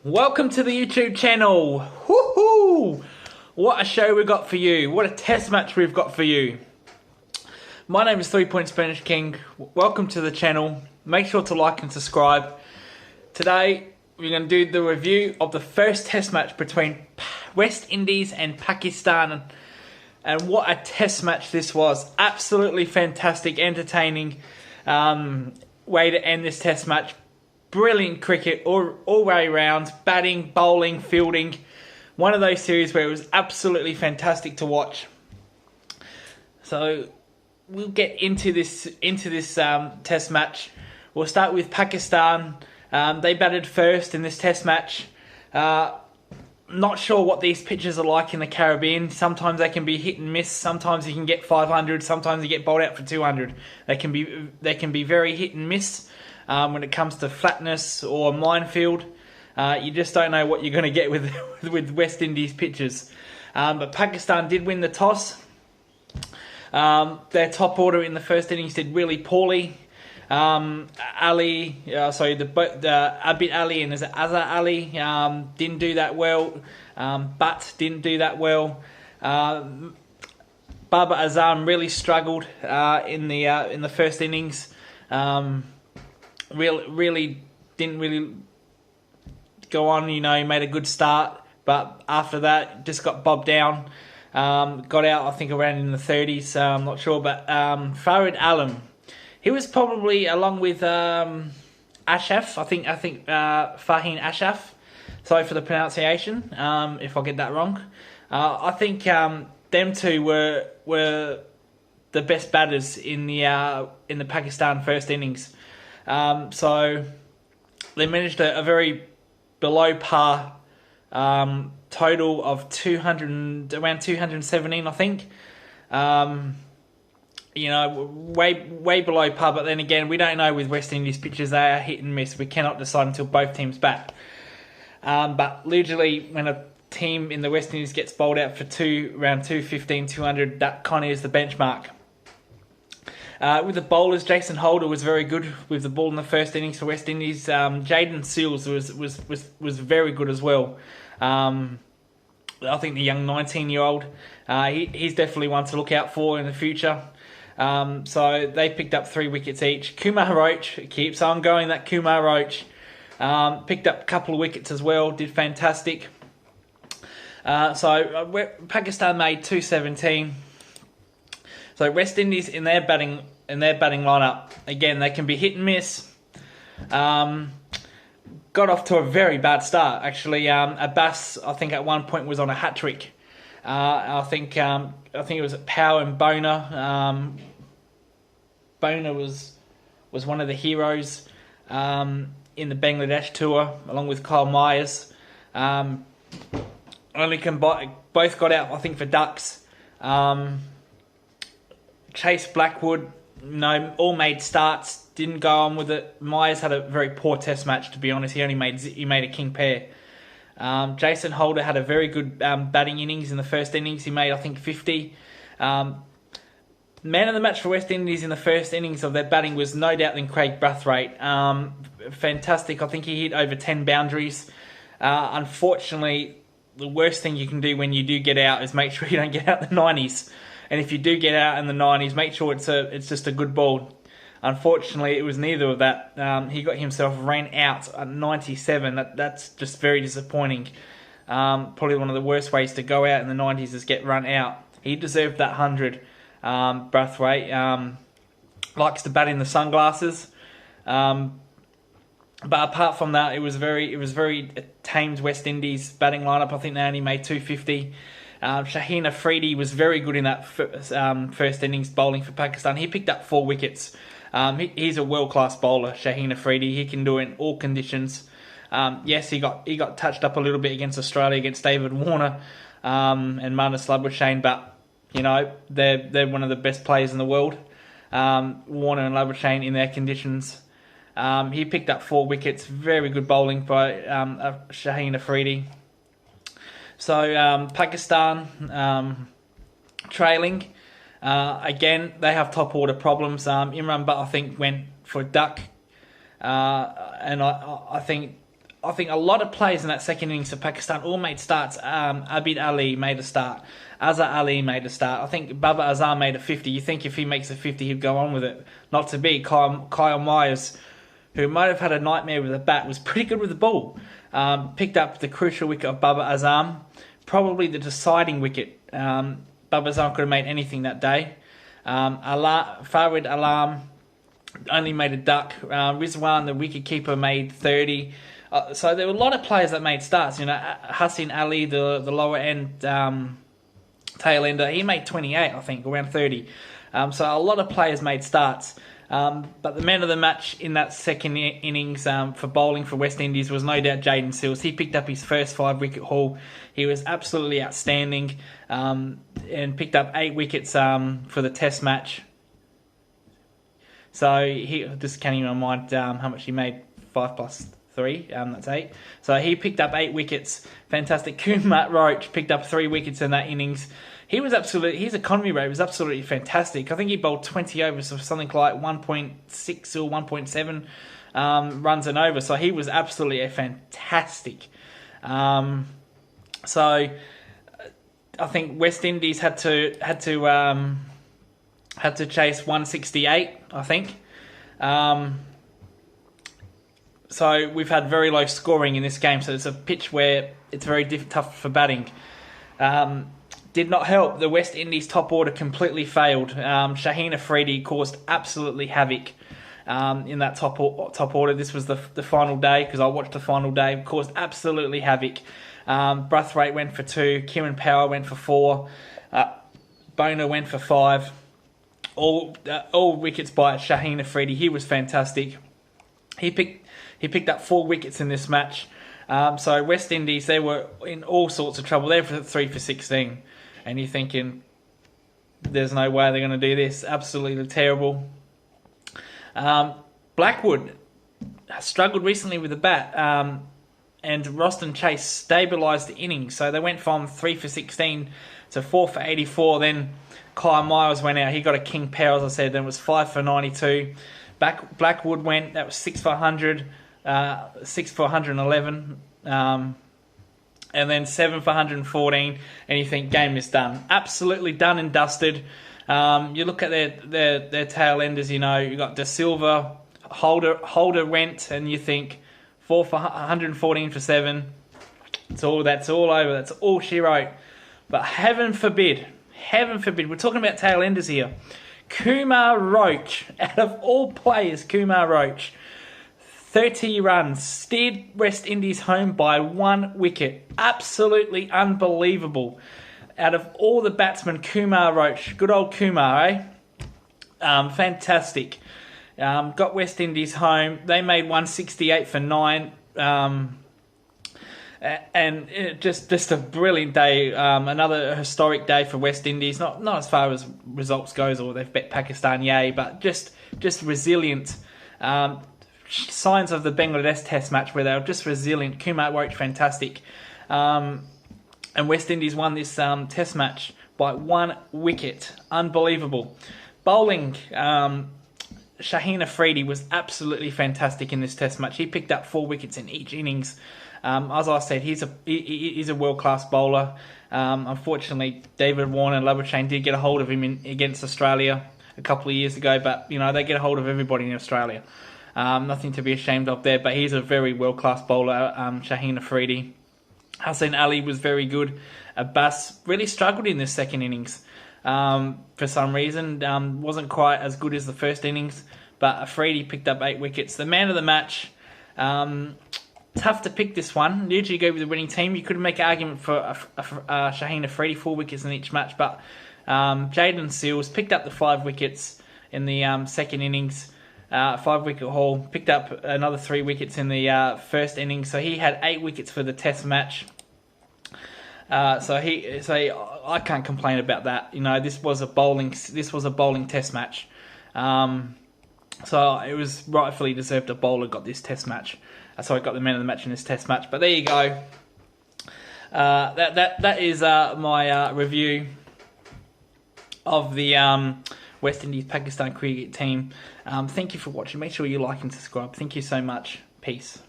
Welcome to the YouTube channel. Woohoo! What a show we've got for you. What a test match we've got for you. My name is 3 Point Spanish King. Welcome to the channel. Make sure to like and subscribe. Today we're going to do the review of the first test match between West Indies and Pakistan. And what a test match this was. Absolutely fantastic, entertaining way to end this test match. Brilliant cricket all way round, batting, bowling, fielding. One of those series where it was absolutely fantastic to watch. So we'll get into this test match. We'll start with Pakistan. They batted first in this test match. Not sure what these pitches are like in the Caribbean. Sometimes they can be hit and miss. Sometimes you can get 500. Sometimes you get bowled out for 200. They can be very hit and miss. When it comes to flatness or minefield, you just don't know what you're going to get with West Indies pitches. But Pakistan did win the toss. Their top order in the first innings did really poorly. Abid Ali and Azhar Ali didn't do that well. Butt didn't do that well. Babar Azam really struggled in the first innings. Really didn't go on. He made a good start, but after that just got bobbed down. Got out, I think, around in the 30s. I'm not sure, but Farid Alam, he was probably, along with Ashaf, I think Faheen Ashaf. Sorry for the pronunciation, if I get that wrong. I think them two were the best batters in the Pakistan first innings. So they managed a very below par total of around 217, I think. Way below par. But then again, we don't know with West Indies pitches; they are hit and miss. We cannot decide until both teams bat. But usually, when a team in the West Indies gets bowled out for around 215, 200, that kind of is the benchmark. With the bowlers, Jason Holder was very good with the ball in the first innings for West Indies. Jaden Seals was very good as well. I think the young 19-year-old, he's definitely one to look out for in the future. So they picked up 3 wickets each. Kumar Roach keeps on going. That Kumar Roach picked up a couple of wickets as well. Did fantastic. So Pakistan made 217. So West Indies in their batting lineup, again, they can be hit and miss. Got off to a very bad start, actually. Abbas, I think at one point was on a hat trick. I think it was Power and Bona. Bona was one of the heroes in the Bangladesh tour, along with Kyle Myers. Both got out, I think, for ducks. Chase Blackwood, all made starts, didn't go on with it. Myers had a very poor test match, to be honest. He made a king pair. Jason Holder had a very good batting innings in the first innings. He made, I think, 50. Man of the match for West Indies in the first innings of their batting was no doubt then Craig Brathwaite. Fantastic. I think he hit over 10 boundaries. Unfortunately, the worst thing you can do when you do get out is make sure you don't get out the 90s. And if you do get out in the 90s, make sure it's just a good ball. Unfortunately, it was neither of that. He got himself ran out at 97. That's just very disappointing. Probably one of the worst ways to go out in the 90s is get run out. He deserved that 100. Brathwaite likes to bat in the sunglasses. But apart from that, it was very tamed West Indies batting lineup. I think they only made 250. Shaheen Afridi was very good in that first innings bowling for Pakistan. He picked up 4 wickets. He's a world-class bowler, Shaheen Afridi. He can do it in all conditions. Yes, he got touched up a little bit against Australia, against David Warner and Marnus Labuschagne, but they're one of the best players in the world. Warner and Labuschagne in their conditions. He picked up 4 wickets. Very good bowling by Shaheen Afridi. So Pakistan trailing. Again, they have top order problems. Imran Butt, I think, went for a duck. And I think I think a lot of players in that second innings for Pakistan all made starts. Abid Ali made a start. Azhar Ali made a start. I think Babar Azam made a 50. You think if he makes a 50, he'd go on with it. Not to be. Kyle Myers, who might have had a nightmare with the bat, was pretty good with the ball. Picked up the crucial wicket of Babar Azam. Probably the deciding wicket. Babar Azam could have made anything that day. Farid Alam only made a duck. Rizwan, the wicket keeper, made 30. So there were a lot of players that made starts. Hassan Ali, the lower end tail ender, he made 28, I think, around 30. So a lot of players made starts. But the man of the match in that second innings for bowling for West Indies was no doubt Jayden Seales. He picked up his first 5-wicket haul. He was absolutely outstanding and picked up 8 wickets for the Test match. So he just can't even mind how much he made. 5 plus 3, that's 8. So he picked up 8 wickets. Fantastic. Kumar Roach picked up 3 wickets in that innings. His economy rate was absolutely fantastic. I think he bowled 20 overs of something like 1.6 or 1.7 runs an over. So he was absolutely fantastic. So I think West Indies had to chase 168. I think. So we've had very low scoring in this game. So it's a pitch where it's very tough for batting. Did not help. The West Indies top order completely failed. Shaheen Afridi caused absolutely havoc in that top order. This was the final day, because I watched the final day. Caused absolutely havoc. Brathwaite went for 2. Kieran Power went for 4. Boner went for 5. All wickets by Shaheen Afridi. He was fantastic. He picked up 4 wickets in this match. So West Indies, they were in all sorts of trouble. They were 3 for 16. And you're thinking, there's no way they're going to do this. Absolutely terrible. Blackwood struggled recently with the bat. And Roston Chase stabilised the innings. So they went from 3 for 16 to 4 for 84. Then Kyle Myers went out. He got a king pair, as I said. Then it was 5 for 92. Blackwood went. That was 6 for 100. 6 for 111. And then 7 for 114. And you think, game is done. Absolutely done and dusted. You look at their tail enders, you got De Silva, Holder went, and you think 4 for 114 for 7. That's all over. That's all she wrote. But heaven forbid, we're talking about tail enders here. Kumar Roach, out of all players, 30 runs, steered West Indies home by 1 wicket. Absolutely unbelievable. Out of all the batsmen, Kumar Roach, good old Kumar, eh? Fantastic. Got West Indies home. They made 168 for 9. And just a brilliant day. Another historic day for West Indies. Not as far as results goes, or they've bet Pakistan, yay, but just resilient. Signs of the Bangladesh Test match where they were just resilient. Kumar Roach, fantastic. And West Indies won this Test match by 1 wicket. Unbelievable. Bowling, Shaheen Afridi was absolutely fantastic in this Test match. He picked up 4 wickets in each innings. As I said, he's a world-class bowler. Unfortunately, David Warner and Labuschagne did get a hold of him against Australia a couple of years ago, but they get a hold of everybody in Australia. Nothing to be ashamed of there, but he's a very world-class bowler, Shaheen Afridi. Hassan Ali was very good. Abbas really struggled in this second innings for some reason. Wasn't quite as good as the first innings, but Afridi picked up 8 wickets. The man of the match, tough to pick this one. Usually you go with the winning team. You could make an argument for Shaheen Afridi, 4 wickets in each match, but Jayden Seales picked up the 5 wickets in the second innings. 5-wicket haul, picked up another 3 wickets in the first innings, so he had 8 wickets for the Test match. So I can't complain about that. This was a bowling Test match. So it was rightfully deserved a bowler got this Test match. So I got the man of the match in this Test match. But there you go. That is my review of the West Indies Pakistan cricket team. Thank you for watching. Make sure you like and subscribe. Thank you so much. Peace.